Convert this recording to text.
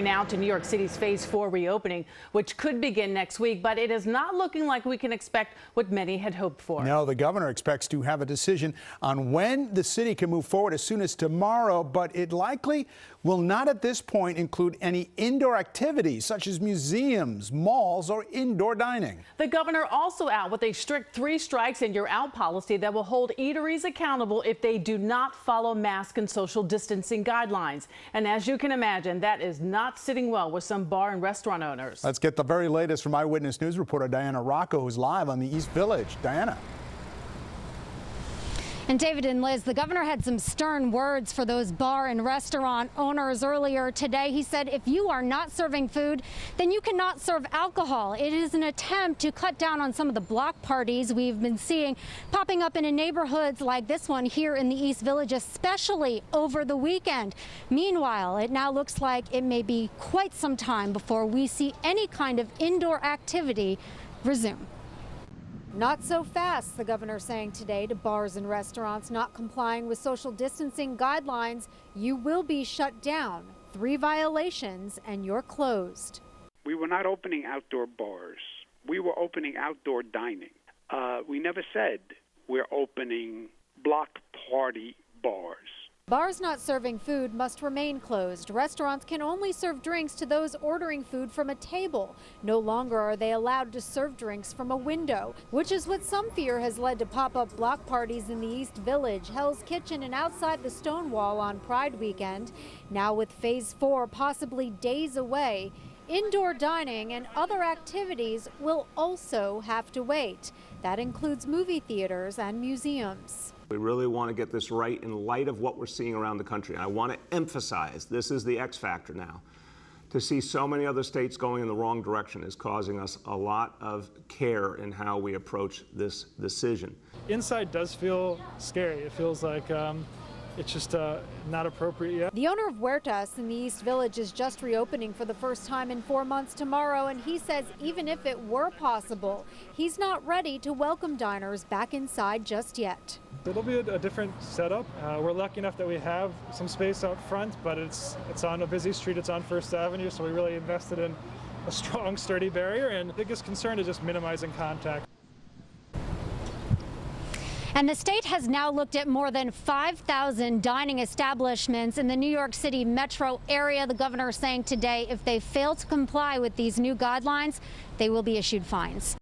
Now to New York City's Phase 4 reopening, which could begin next week, but it is not looking like we can expect what many had hoped for. No, the governor expects to have a decision on when the city can move forward as soon as tomorrow, but it likely will not at this point include any indoor activities such as museums, malls, or indoor dining. The governor also out with a strict 3 strikes and you're out policy that will hold eateries accountable if they do not follow mask and social distancing guidelines. And as you can imagine, that is not sitting well with some bar and restaurant owners. Let's get the very latest from Eyewitness News reporter Diana Rocco, who's live on the East Village. Diana. And David and Liz, the governor had some stern words for those bar and restaurant owners earlier today. He said if you are not serving food, then you cannot serve alcohol. It is an attempt to cut down on some of the block parties we've been seeing popping up in neighborhoods like this one here in the East Village, especially over the weekend. Meanwhile, it now looks like it may be quite some time before we see any kind of indoor activity resume. Not so fast, the governor saying today to bars and restaurants not complying with social distancing guidelines. You will be shut down. 3 violations and you're closed. We were not opening outdoor bars. We were opening outdoor dining. We never said we're opening block party bars. Bars not serving food must remain closed. Restaurants can only serve drinks to those ordering food from a table. No longer are they allowed to serve drinks from a window, which is what some fear has led to pop-up block parties in the East Village, Hell's Kitchen, and outside the Stonewall on Pride weekend. Now with Phase 4 possibly days away, indoor dining and other activities will also have to wait. That includes movie theaters and museums. We really want to get this right in light of what we're seeing around the country. And I want to emphasize, this is the X factor now. To see so many other states going in the wrong direction is causing us a lot of care in how we approach this decision. Inside does feel scary. It feels like it's just not appropriate yet. The owner of Huertas in the East Village is just reopening for the first time in 4 months tomorrow, and he says even if it were possible, he's not ready to welcome diners back inside just yet. It'll be a different setup. We're lucky enough that we have some space out front, but it's on a busy street. It's on First Avenue, so we really invested in a strong, sturdy barrier, and the biggest concern is just minimizing contact. And the state has now looked at more than 5,000 dining establishments in the New York City metro area. The governor saying today if they fail to comply with these new guidelines, they will be issued fines.